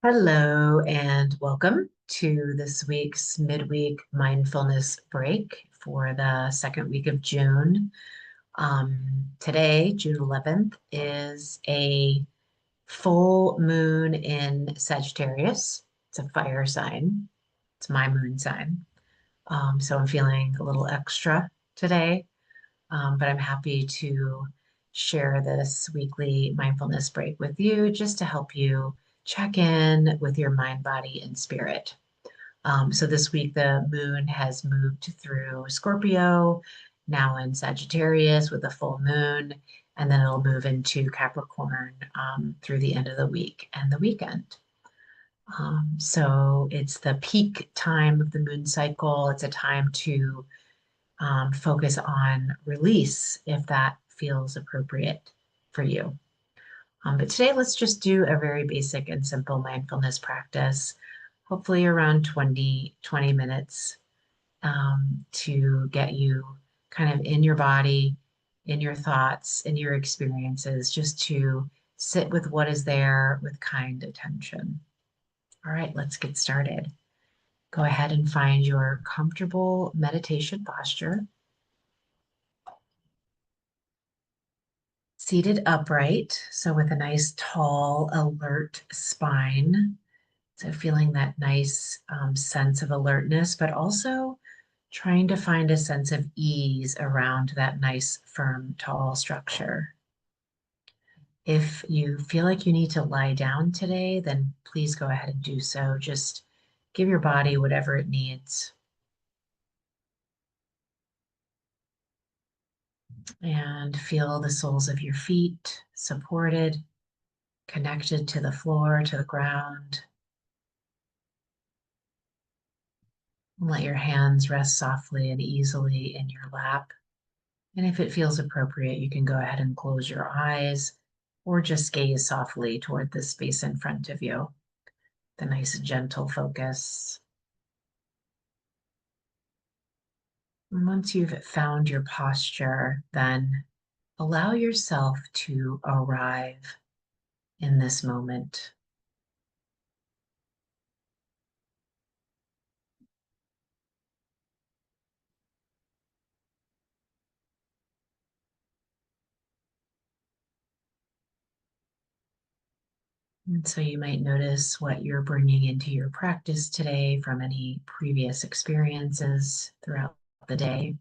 Hello and welcome to this week's midweek mindfulness break for the second week of June. Today, June 11th, is a full moon in Sagittarius. It's a fire sign. It's my moon sign. So I'm feeling a little extra today, but I'm happy to share this weekly mindfulness break with you just to help you check in with your mind, body, and spirit. So this week, the moon has moved through Scorpio, now in Sagittarius with a full moon, and then it'll move into Capricorn through the end of the week and the weekend. So it's the peak time of the moon cycle. It's a time to focus on release if that feels appropriate for you. But today, let's just do a very basic and simple mindfulness practice, hopefully around 20 minutes to get you kind of in your body, in your thoughts, in your experiences, just to sit with what is there with kind attention. All right, let's get started. Go ahead and find your comfortable meditation posture. Seated upright, so with a nice, tall, alert spine. So feeling that nice sense of alertness, but also trying to find a sense of ease around that nice, firm, tall structure. If you feel like you need to lie down today, then please go ahead and do so. Just give your body whatever it needs. And feel the soles of your feet supported, connected to the floor, to the ground. Let your hands rest softly and easily in your lap. And if it feels appropriate, you can go ahead and close your eyes or just gaze softly toward the space in front of you. The nice gentle focus. And once you've found your posture, then allow yourself to arrive in this moment. And so you might notice what you're bringing into your practice today from any previous experiences throughout the day.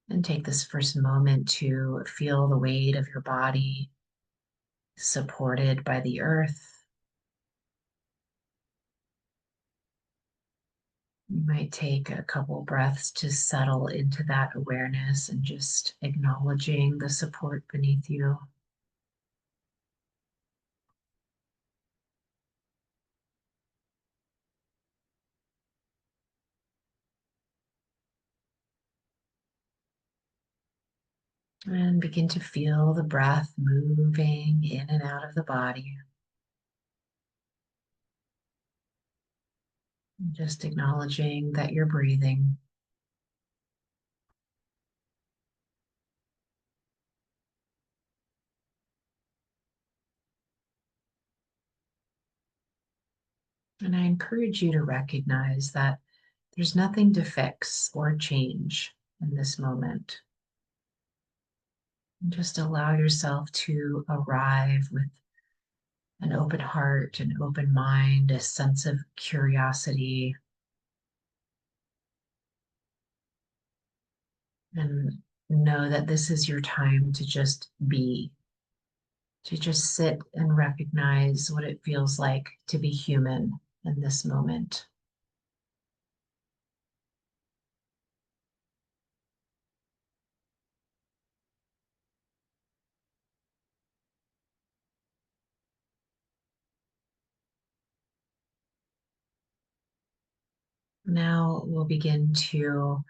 And take this first moment to feel the weight of your body supported by the earth. You might take a couple breaths to settle into that awareness and just acknowledging the support beneath you. And begin to feel the breath moving in and out of the body. Just acknowledging that you're breathing. And I encourage you to recognize that there's nothing to fix or change in this moment. And just allow yourself to arrive with an open heart, an open mind, a sense of curiosity, and know that this is your time to just be, to just sit and recognize what it feels like to be human in this moment. Now we'll begin to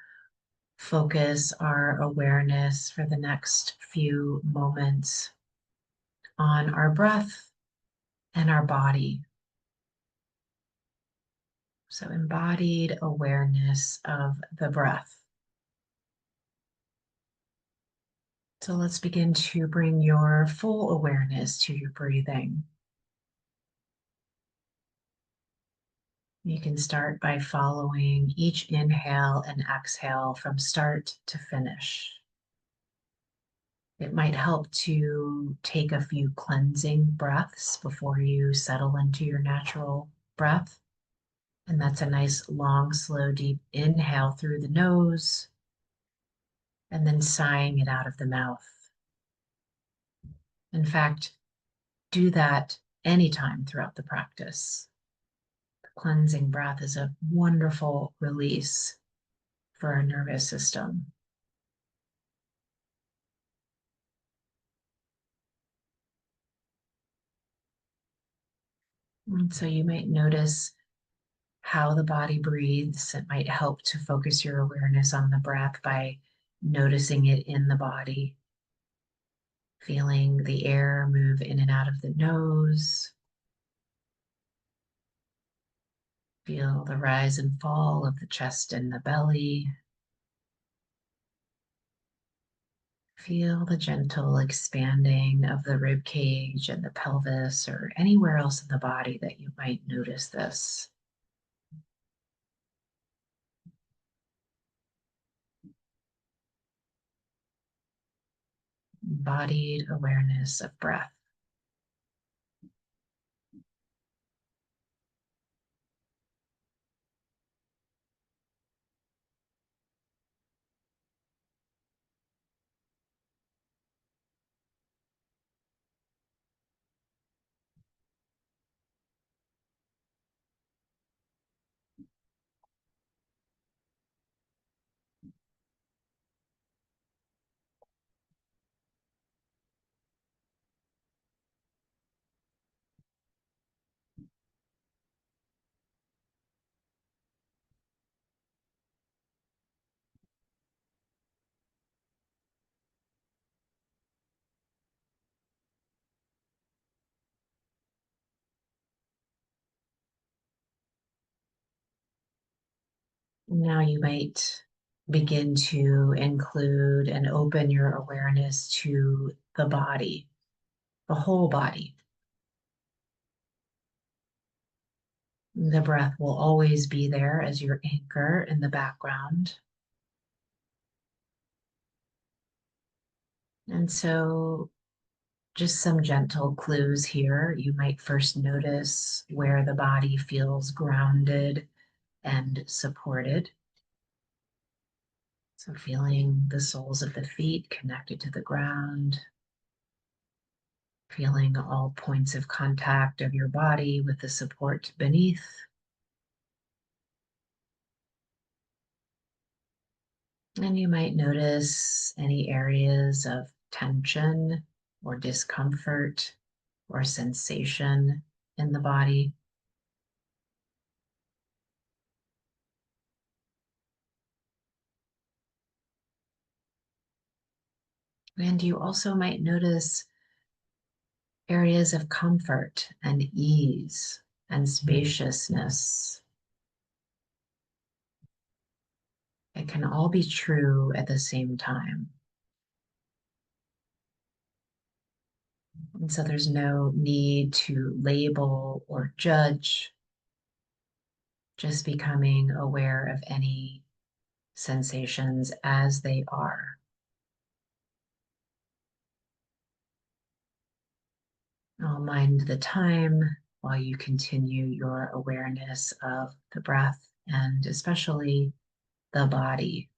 focus our awareness for the next few moments on our breath and our body. So, embodied awareness of the breath. So, let's begin to bring your full awareness to your breathing. You can start by following each inhale and exhale from start to finish. It might help to take a few cleansing breaths before you settle into your natural breath. And that's a nice, long, slow, deep inhale through the nose and then sighing it out of the mouth. In fact, do that anytime throughout the practice. The cleansing breath is a wonderful release for our nervous system. And so you might notice how the body breathes. It might help to focus your awareness on the breath by noticing it in the body, feeling the air move in and out of the nose. Feel the rise and fall of the chest and the belly. Feel the gentle expanding of the rib cage and the pelvis, or anywhere else in the body that you might notice this. Embodied awareness of breath. Now you might begin to include and open your awareness to the body, the whole body. The breath will always be there as your anchor in the background. And so, just some gentle clues here. You might first notice where the body feels grounded and supported. So, feeling the soles of the feet connected to the ground, feeling all points of contact of your body with the support beneath. And you might notice any areas of tension or discomfort or sensation in the body. And you also might notice areas of comfort and ease and spaciousness. It can all be true at the same time. And so there's no need to label or judge, just becoming aware of any sensations as they are. I'll mind the time while you continue your awareness of the breath and especially the body.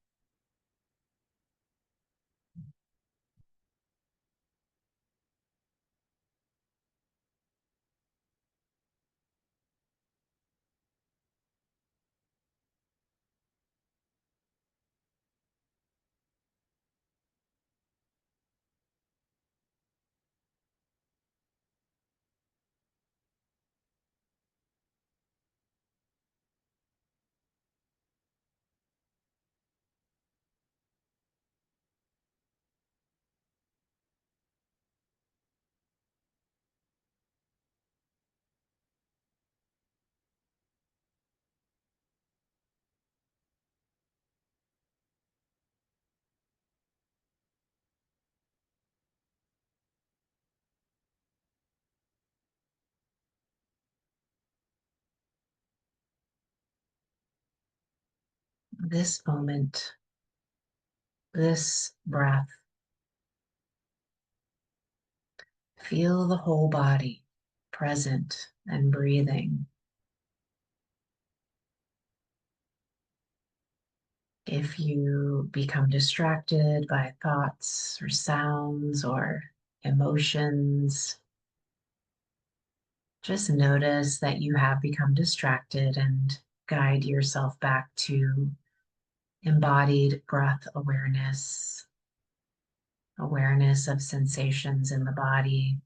this moment, this breath. Feel the whole body present and breathing. If you become distracted by thoughts or sounds or emotions, just notice that you have become distracted and guide yourself back to embodied breath awareness, awareness of sensations in the body,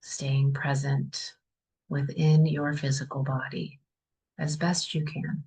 staying present within your physical body as best you can.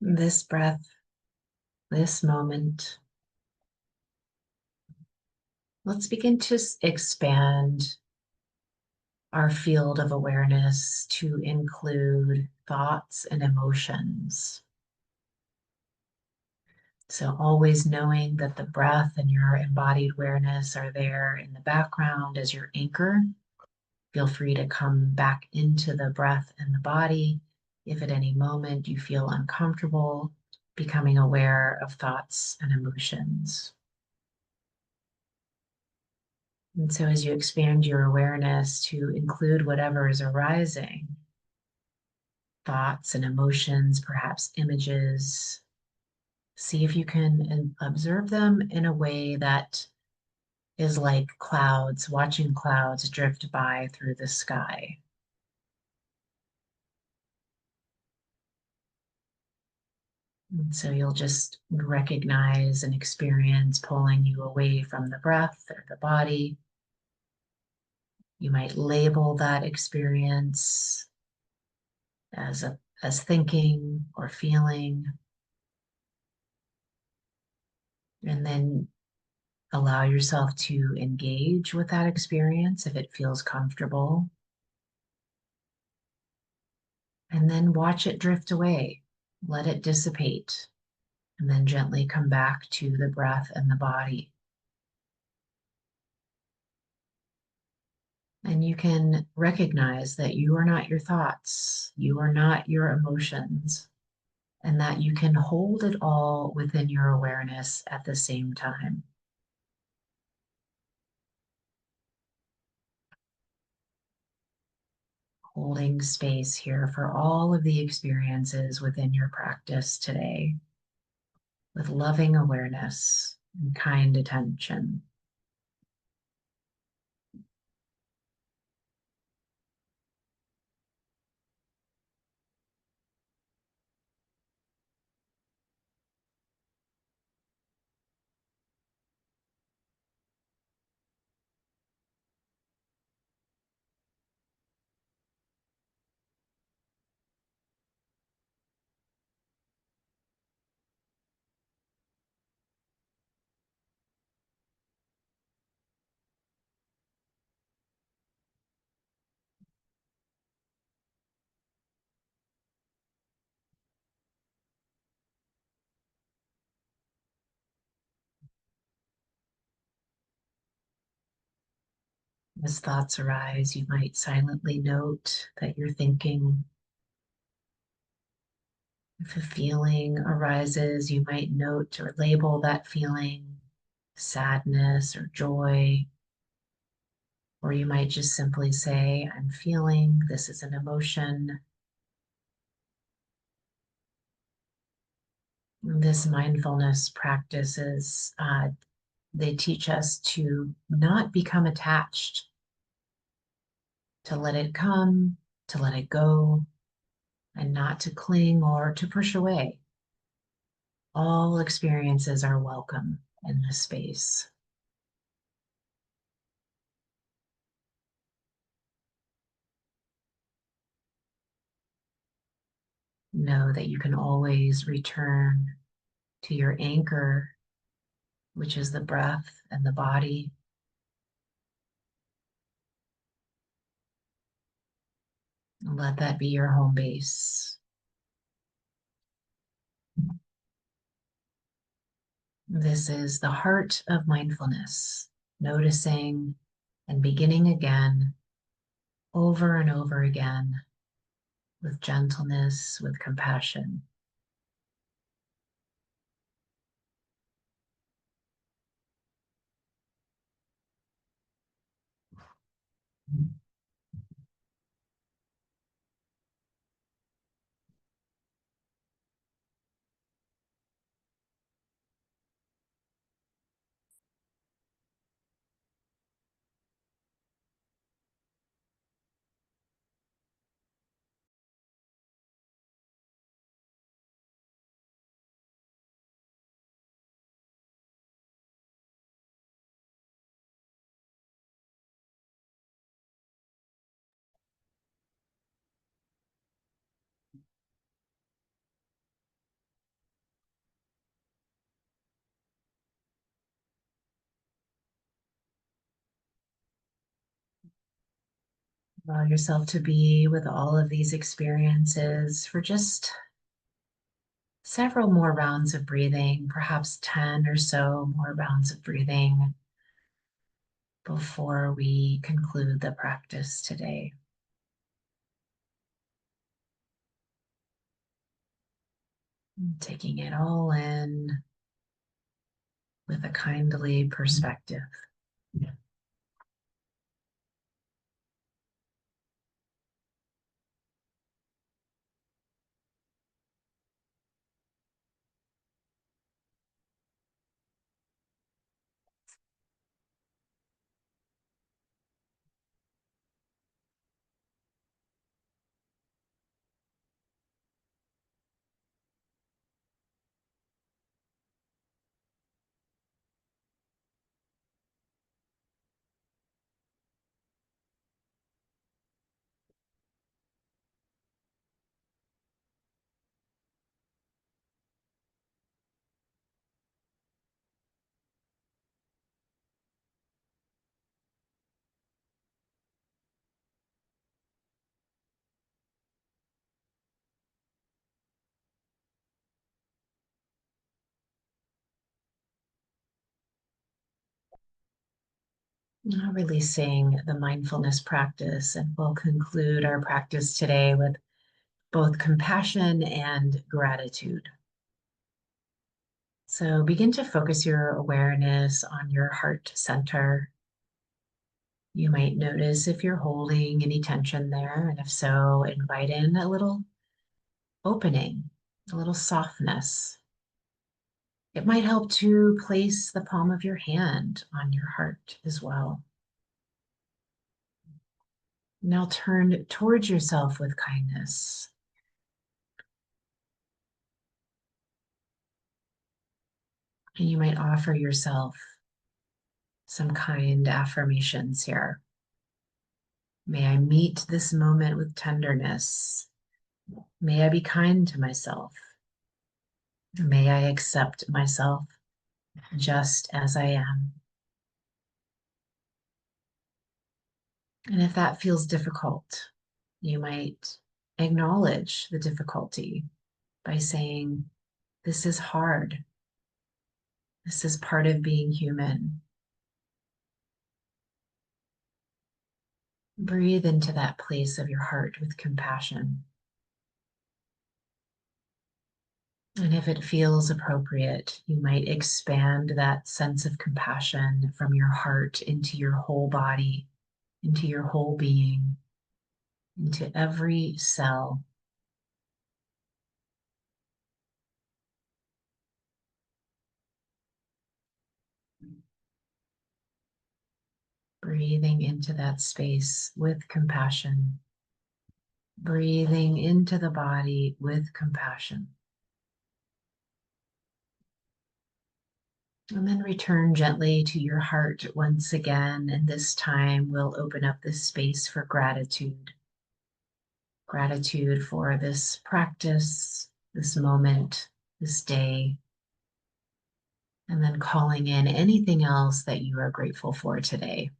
This breath, this moment, let's begin to expand our field of awareness to include thoughts and emotions. So, always knowing that the breath and your embodied awareness are there in the background as your anchor. Feel free to come back into the breath and the body if at any moment you feel uncomfortable becoming aware of thoughts and emotions. And so, as you expand your awareness to include whatever is arising, thoughts and emotions, perhaps images, see if you can observe them in a way that is like clouds, watching clouds drift by through the sky. And so you'll just recognize an experience pulling you away from the breath or the body. You might label that experience as thinking or feeling, and then allow yourself to engage with that experience if it feels comfortable. And then watch it drift away. Let it dissipate. And then gently come back to the breath and the body. And you can recognize that you are not your thoughts, you are not your emotions, and that you can hold it all within your awareness at the same time. Holding space here for all of the experiences within your practice today with loving awareness and kind attention. As thoughts arise, you might silently note that you're thinking. If a feeling arises, you might note or label that feeling sadness or joy. Or you might just simply say, I'm feeling, this is an emotion. This mindfulness practice is, they teach us to not become attached, to let it come, to let it go, and not to cling or to push away. All experiences are welcome in this space. Know that you can always return to your anchor, which is the breath and the body. And let that be your home base. This is the heart of mindfulness, noticing and beginning again, over and over again, with gentleness, with compassion. Allow yourself to be with all of these experiences for just several more rounds of breathing, perhaps 10 or so more rounds of breathing before we conclude the practice today. Taking it all in with a kindly perspective. Now releasing the mindfulness practice, and we'll conclude our practice today with both compassion and gratitude. So begin to focus your awareness on your heart center. You might notice if you're holding any tension there, and if so, invite in a little opening, a little softness. It might help to place the palm of your hand on your heart as well. Now turn towards yourself with kindness. And you might offer yourself some kind affirmations here. May I meet this moment with tenderness. May I be kind to myself. May I accept myself just as I am. And if that feels difficult, you might acknowledge the difficulty by saying, this is hard. This is part of being human. Breathe into that place of your heart with compassion. And if it feels appropriate, you might expand that sense of compassion from your heart into your whole body, into your whole being, into every cell. Breathing into that space with compassion. Breathing into the body with compassion. And then return gently to your heart once again. And this time we'll open up this space for gratitude. Gratitude for this practice, this moment, this day. And then calling in anything else that you are grateful for today.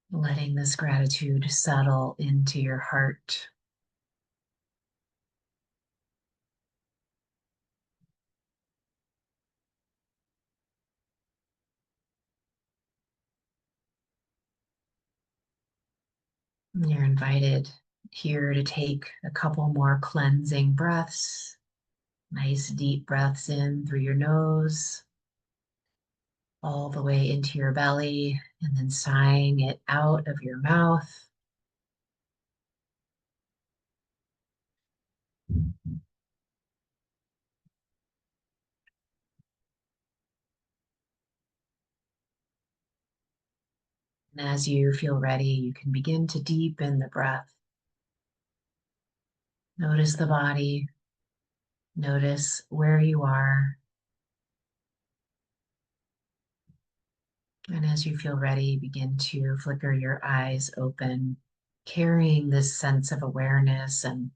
Letting this gratitude settle into your heart. You're invited here to take a couple more cleansing breaths. Nice deep breaths in through your nose, all the way into your belly, and then sighing it out of your mouth. And as you feel ready, you can begin to deepen the breath. Notice the body, notice where you are. And as you feel ready, begin to flicker your eyes open, carrying this sense of awareness and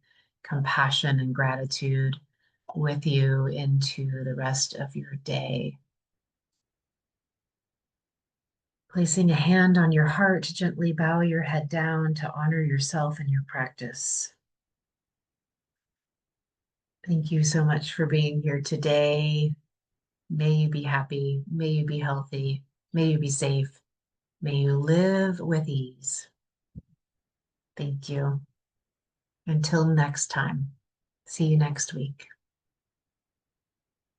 compassion and gratitude with you into the rest of your day. Placing a hand on your heart, gently bow your head down to honor yourself and your practice. Thank you so much for being here today. May you be happy. May you be healthy. May you be safe. May you live with ease. Thank you. Until next time, see you next week.